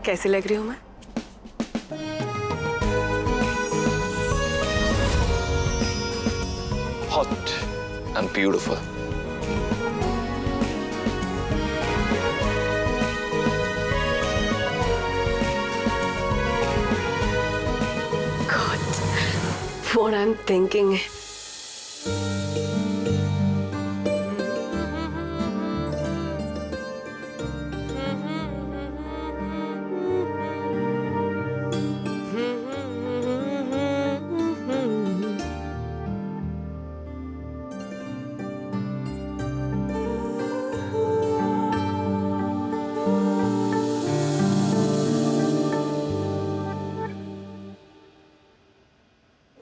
कैसी लग रही हूँ मैं? Hot and beautiful. God, what I'm thinking.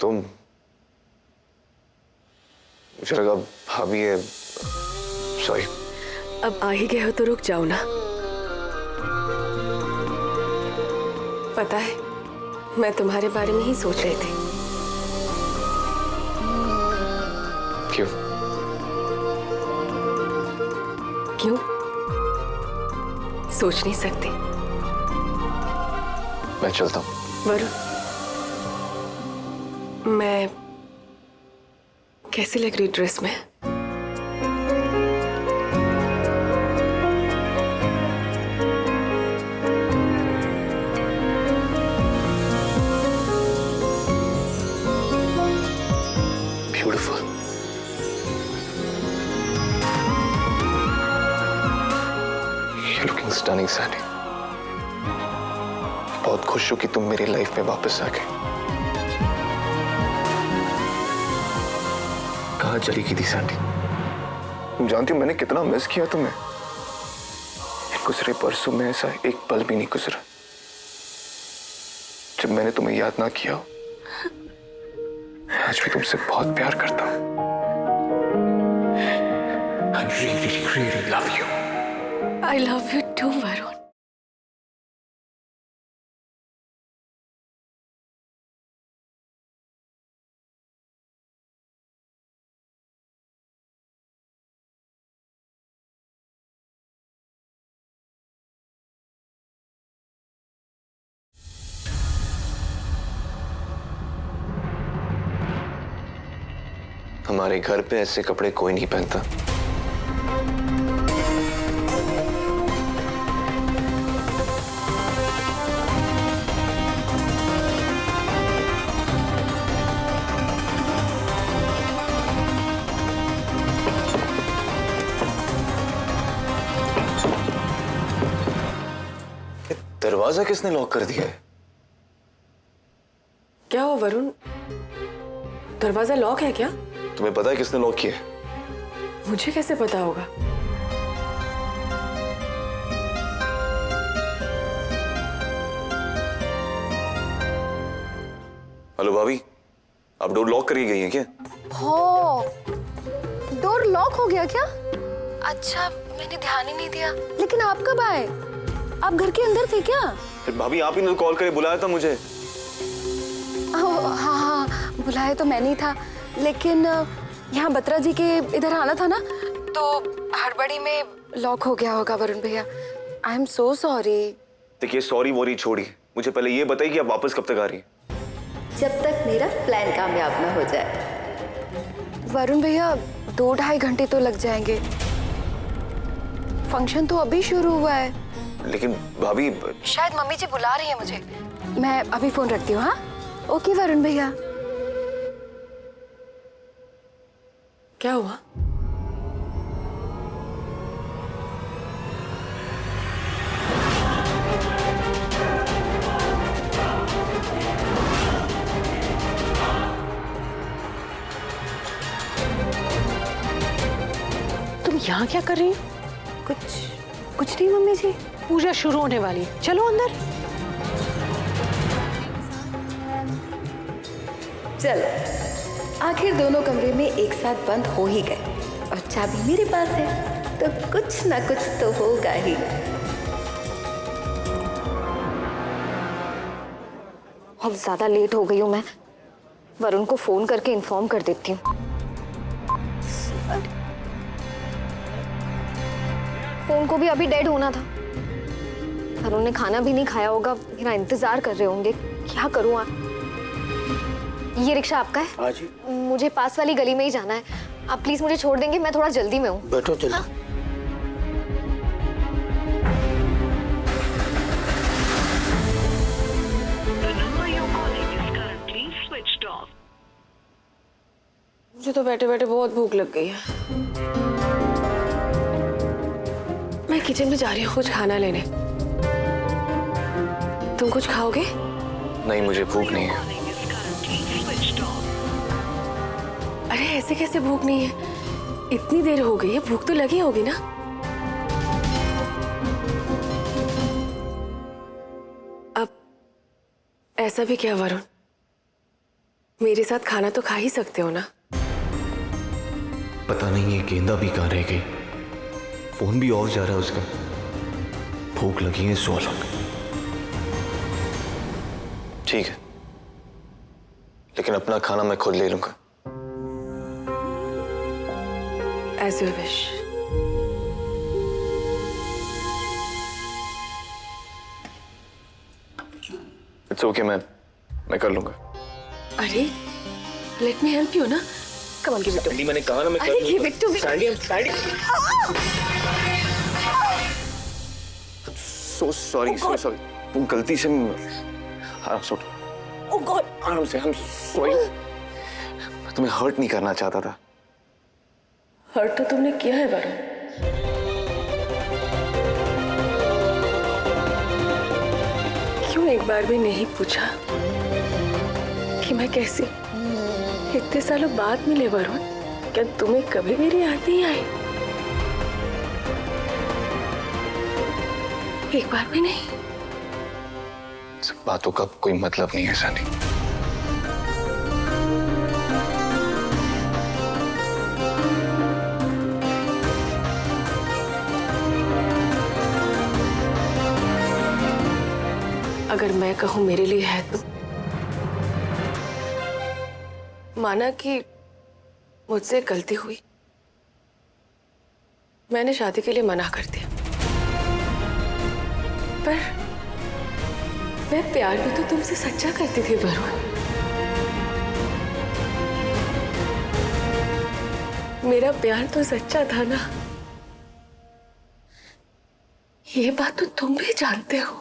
तुम मुझे लगा भाभी है। सॉरी। अब आ ही गए हो तो रुक जाओ ना। पता है, मैं तुम्हारे बारे में ही सोच रही थी। क्यों? क्यों? सोच नहीं सकती? मैं चलता हूँ। वरुण, मैं कैसी लग रही ड्रेस में? Beautiful. You're looking stunning, Sandy. बहुत खुश हूं कि तुम मेरी लाइफ में वापस आ गए। कहाँ चली गई थी सैंडी? तुम जानती हो मैंने कितना मिस किया तुम्हें। गुजरे परसों में ऐसा एक पल भी नहीं गुजरा जब मैंने तुम्हें याद ना किया। आज भी तुमसे बहुत प्यार करता हूँ। I really, really love you. I love you too, Varun. हमारे घर पे ऐसे कपड़े कोई नहीं पहनता। दरवाजा किसने लॉक कर दिया है? क्या हो वरुण? दरवाजा लॉक है क्या? तुम्हें पता है किसने लॉक किया है? मुझे कैसे पता होगा? हेलो भाभी, आप डोर लॉक करके गई हैं क्या? हो, डोर लॉक हो गया क्या? अच्छा, मैंने ध्यान ही नहीं दिया। लेकिन आप कब आए? आप घर के अंदर थे क्या? फिर भाभी आप ही ने कॉल करके बुलाया था मुझे। हाँ हाँ, बुलाया तो मैं नहीं था, लेकिन यहाँ बत्रा जी के इधर आना था ना, तो हड़बड़ी में लॉक हो गया होगा वरुण भैया। I am so sorry. देखिए सॉरी वोरी छोड़िए, मुझे पहले ये बताइए कि आप वापस कब तक आ रही हैं? जब तक मेरा प्लान कामयाब ना हो जाए। वरुण भैया 2-2.5 घंटे तो लग जाएंगे। फंक्शन तो अभी शुरू हुआ है। लेकिन भाभी शायद मम्मी जी बुला रही है मुझे। मैं अभी फोन रखती हूँ। हाँ, ओके वरुण भैया। क्या हुआ? तुम यहाँ क्या कर रही हो? कुछ नहीं मम्मी जी। पूजा शुरू होने वाली है, चलो अंदर। चलो, आखिर दोनों कमरे में एक साथ बंद हो ही गए और चाबी मेरे पास है, तो कुछ ना कुछ तो होगा ही। बहुत ज्यादा लेट हो गई हूँ मैं। वरुण को फोन करके इन्फॉर्म कर देती हूँ। फोन को भी अभी डेड होना था। वरुण ने खाना भी नहीं खाया होगा, मेरा इंतजार कर रहे होंगे। क्या करूँ? ये रिक्शा आपका है? हाँ जी। मुझे पास वाली गली में ही जाना है, आप प्लीज मुझे छोड़ देंगे? मैं थोड़ा जल्दी में हूँ। बैठो चलो। मुझे तो बैठे बैठे बहुत भूख लग गई है। मैं किचन में जा रही हूँ कुछ खाना लेने। तुम कुछ खाओगे? नहीं, मुझे भूख नहीं है। अरे ऐसे कैसे भूख नहीं है? इतनी देर हो गई है, भूख तो लगी होगी ना। अब ऐसा भी क्या वरुण, मेरे साथ खाना तो खा ही सकते हो ना। पता नहीं ये गेंदा भी कहाँ रह गई। फोन भी ऑफ जा रहा है उसका। भूख लगी है 100 लाख। ठीक है, लेकिन अपना खाना मैं खुद ले लूंगा। As you wish. It's okay, मैं कर लूंगा। अरे लेट मी हेल्प यू ना। Come on give it to me. मैंने कहा ना मैं अरे give it to me. So sorry, so sorry. वो गलती से आराम से उठो। Oh God. आराम से। I'm sorry। मैं तुम्हें हर्ट नहीं करना चाहता था। हर्ट तो तुमने किया है वरुण। क्यों एक बार भी नहीं पूछा कि मैं कैसी? इतने सालों बाद मिले वरुण, क्या तुम्हें कभी मेरी याद नहीं आई? एक बार भी नहीं? सब बातों का कोई मतलब नहीं है सनी। अगर मैं कहूं मेरे लिए है तो माना कि मुझसे गलती हुई, मैंने शादी के लिए मना कर दिया, पर मैं प्यार भी तो तुमसे सच्चा करती थी वरुण। मेरा प्यार तो सच्चा था ना। ये बात तो तुम भी जानते हो।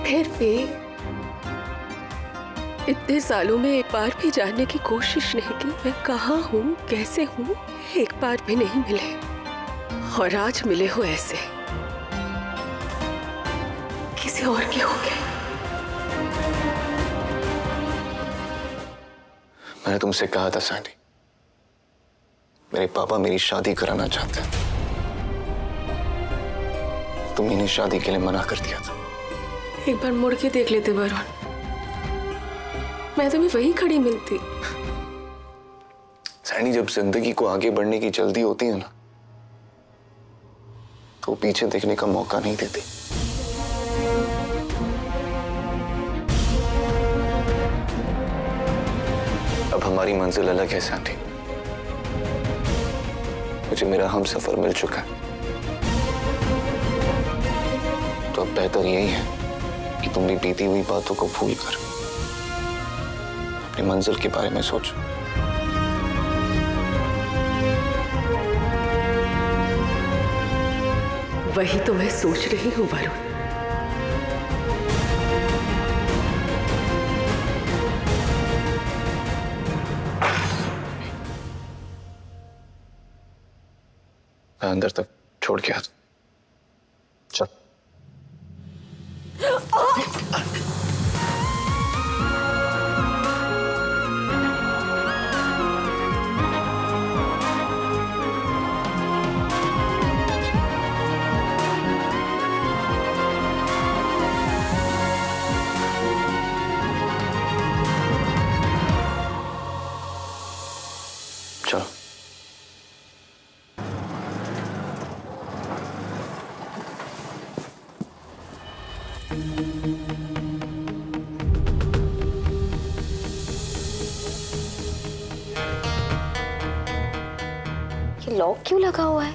फिर भी इतने सालों में एक बार भी जानने की कोशिश नहीं की मैं कहाँ हूँ, कैसे हूँ। एक बार भी नहीं मिले, और आज मिले हो ऐसे किसी और के हो गए। मैंने तुमसे कहा था सैंडी, मेरे पापा मेरी शादी कराना चाहते हैं। तुम इन्हें शादी के लिए मना कर दिया था। एक बार मुड़ के देख लेते वरुण, मैं तुम्हें वहीं खड़ी मिलती। सैनी, जब जिंदगी को आगे बढ़ने की जल्दी होती है ना, तो पीछे देखने का मौका नहीं देती। अब हमारी मंजिल अलग है सैंडी। मुझे मेरा हमसफर मिल चुका है, तो अब बेहतर यही है कि तुम भी बीती हुई बातों को भूल कर अपनी मंजिल के बारे में सोचो। वही तो मैं सोच रही हूँ वरुण। मैं अंदर तक छोड़ के आता। चल। चलो। ये लॉक क्यों लगा हुआ है?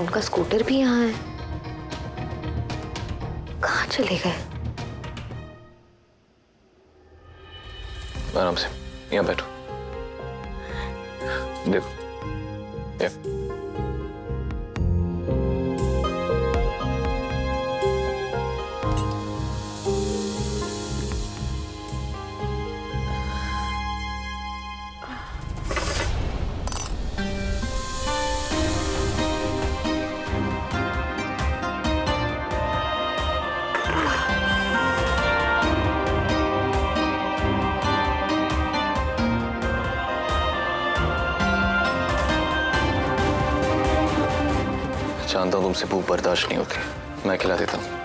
वरुण का स्कूटर भी यहाँ है। कहाँ चले गए? आराम से यहाँ बैठो, देखो ये। जानता हूँ तुमसे भूख बर्दाश्त नहीं होती, मैं खिला देता हूँ।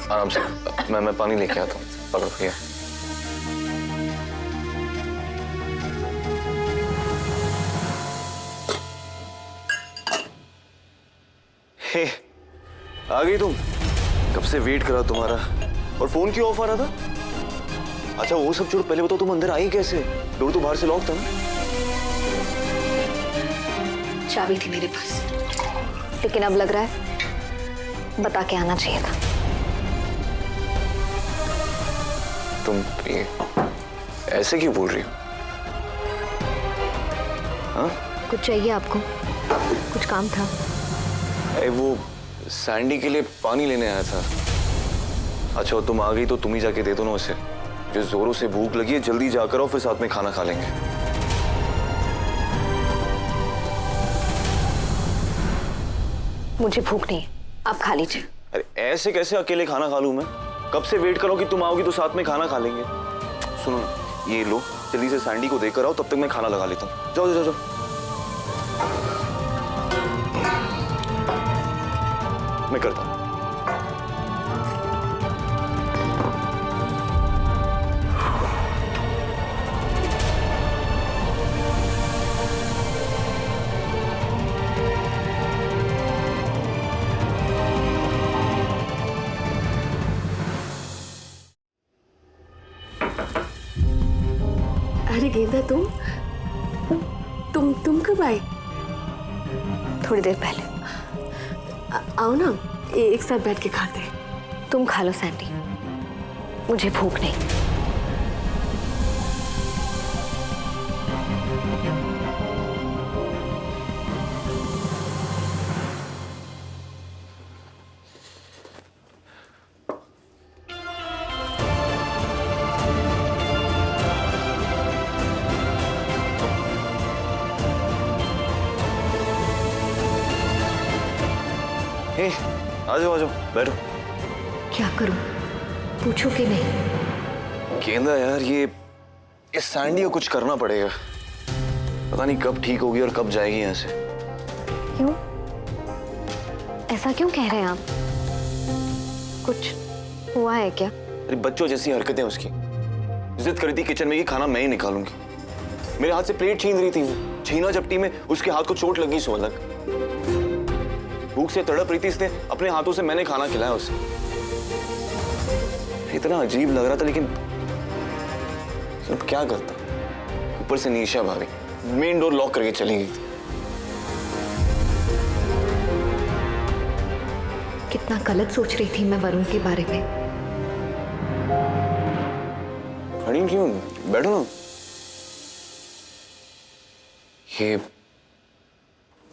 आराम से, मैं पानी लेके आता हूँ, पकड़ो ये। हे, आ गई तुम? कब से वेट करा तुम्हारा। और फोन क्यों ऑफ आ रहा था? अच्छा वो सब छोड़ो, पहले बताओ तुम अंदर आई कैसे? डोर तो बाहर से लॉक था ना? चाबी थी मेरे पास, लेकिन अब लग रहा है बता के आना चाहिए था। तुम ये ऐसे क्यों बोल रही हो? हाँ? कुछ चाहिए आपको? कुछ काम था? अरे वो सैंडी के लिए पानी लेने आया था। अच्छा तुम आ गई तो तुम ही जाके दे दो ना उसे। जो जोरों से भूख लगी है, जल्दी जाकर आओ, फिर साथ में खाना खा लेंगे। मुझे भूख नहीं है, आप खा लीजिए। अरे ऐसे कैसे अकेले खाना खा लूं मैं? कब से वेट करो कि तुम आओगी तो साथ में खाना खा लेंगे। सुनो ये लो, जल्दी से सैंडी को देकर आओ, तब तक मैं खाना लगा लेता हूँ। जाओ जाओ जाओ। मैं करता हूँ। अरे गेंदा, तुम कब आई? थोड़ी देर पहले। आओ ना, एक साथ बैठ के खाते हैं। तुम खा लो सैंडी, मुझे भूख नहीं। ए, आ जाओ बैठो। क्या करूं? पूछो कि नहीं? गेंदा यार, ये इस सैंडी को कुछ करना पड़ेगा। पता नहीं कब ठीक होगी और कब जाएगी यहाँ से। क्यों? ऐसा क्यों कह रहे हैं आप? कुछ हुआ है क्या? अरे बच्चों जैसी हरकतें उसकी। जिद करी थी किचन में कि खाना मैं ही निकालूंगी। मेरे हाथ से प्लेट छीन रही थी वो। छीना झपटी में उसके हाथ को चोट लगी सो अलग। भूख से तड़प रही थी, इसने अपने हाथों से मैंने खाना खिलाया उसे। इतना अजीब लग रहा था, लेकिन सब क्या करता। ऊपर से निशा भाभी मेन डोर लॉक करके चली गई थी। कितना गलत सोच रही थी मैं वरुण के बारे में। खड़ी क्यों? बैठो ना। ये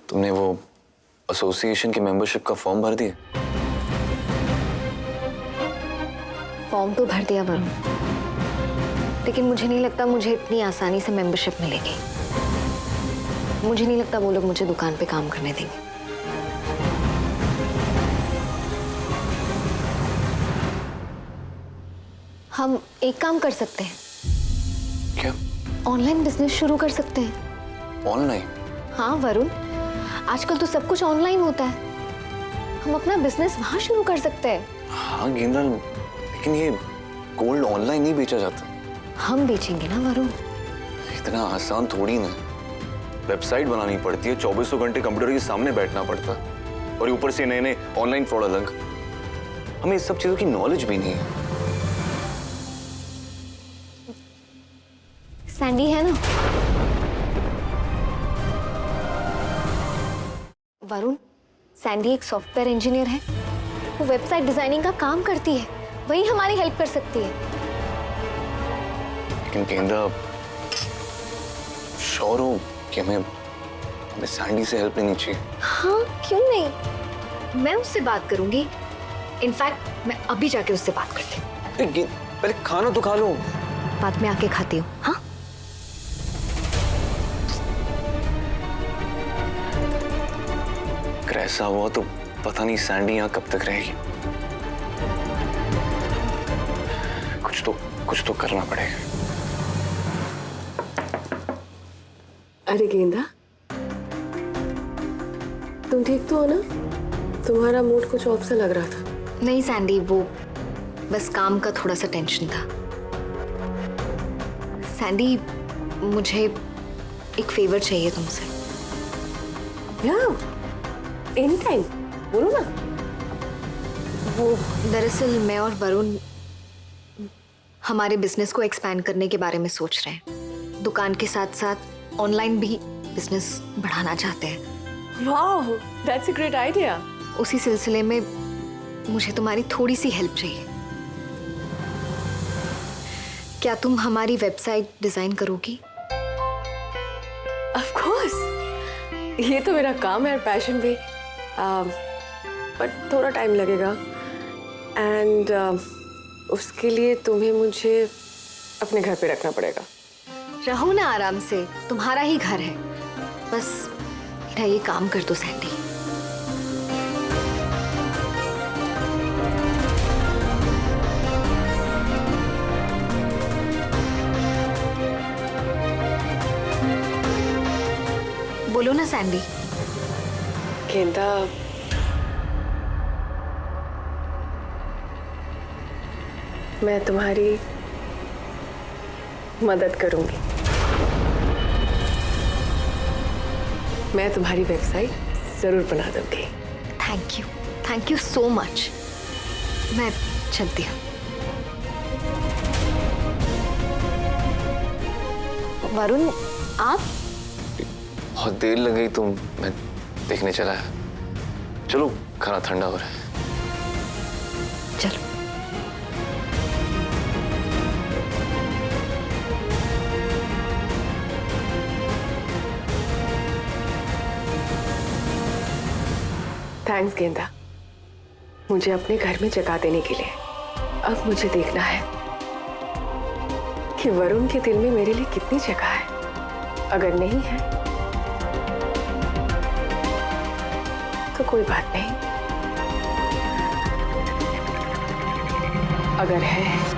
तुमने वो एसोसिएशन की मेंबरशिप का फॉर्म भर दिया? फॉर्म तो भर दिया वरुण, लेकिन मुझे नहीं लगता मुझे इतनी आसानी से मेंबरशिप मिलेगी। मुझे नहीं लगता वो लोग मुझे दुकान पे काम करने देंगे। हम एक काम कर सकते हैं, क्या? ऑनलाइन बिजनेस शुरू कर सकते हैं। ऑनलाइन? हाँ वरुण, आजकल तो सब कुछ ऑनलाइन होता है। हम अपना बिजनेस वहां शुरू कर सकते हैं। हाँ गेंदा, लेकिन ये गोल्ड ऑनलाइन नहीं बेचा जाता। हम बेचेंगे ना वरुण। इतना आसान थोड़ी ना। वेबसाइट बनानी पड़ती है, 24 घंटे कंप्यूटर के सामने बैठना पड़ता है, और ऊपर से नए नए ऑनलाइन फ्रॉड अलग। हमें इस सब चीजों की नॉलेज भी नहीं है। सैंडी है ना? वरुण, सैंडी एक सॉफ्टवेयर इंजीनियर है। वो वेबसाइट डिजाइनिंग का काम करती है, वही हमारी हेल्प कर सकती है। लेकिन गेंदा, श्योर हो कि हमें सैंडी से हेल्प लेनी चाहिए? हाँ, क्यों नहीं? मैं उससे बात करूंगी। इनफैक्ट मैं अभी जाके उससे बात करती हूँ। पहले खाना तो खा लो। बाद में आके खाती हूँ। हाँ, अगर ऐसा हुआ तो पता नहीं सैंडी यहाँ कब तक रहेगी। कुछ तो करना पड़ेगा। अरे गेंदा, तुम ठीक तो हो ना? तुम्हारा मूड कुछ ऑफ सा लग रहा था। नहीं सैंडी, वो बस काम का थोड़ा सा टेंशन था। सैंडी, मुझे एक फेवर चाहिए तुमसे। या एनी टाइम, बोलो ना। वो दरअसल मैं और वरुण हमारे बिजनेस को एक्सपैंड करने के बारे में सोच रहे हैं। दुकान के साथ साथ ऑनलाइन भी बिजनेस बढ़ाना चाहते हैं। वाह, दैट्स अ ग्रेट आइडिया। उसी सिलसिले में मुझे तुम्हारी थोड़ी सी हेल्प चाहिए। क्या तुम हमारी वेबसाइट डिजाइन करोगी? ऑफ कोर्स, ये तो मेरा काम है, पैशन भी। बट थोड़ा टाइम लगेगा, एंड उसके लिए तुम्हें मुझे अपने घर पे रखना पड़ेगा। रहो ना आराम से, तुम्हारा ही घर है। बस मेरा ये काम कर दो सैंडी। बोलो ना सैंडी। गेंदा, मैं तुम्हारी मदद करूंगी। मैं तुम्हारी वेबसाइट जरूर बना दूंगी। Thank you so much. मैं चलती हूँ। वरुण, आप? बहुत देर लग गई, तो मैं देखने चला है। चलो, खाना ठंडा हो रहा है। चलो। थैंक्स गेंदा, मुझे अपने घर में जगह देने के लिए। अब मुझे देखना है कि वरुण के दिल में मेरे लिए कितनी जगह है। अगर नहीं है तो कोई बात नहीं, अगर है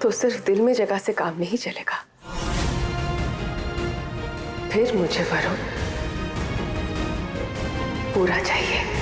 तो सिर्फ दिल में जगह से काम नहीं चलेगा। फिर मुझे वरुण पूरा चाहिए।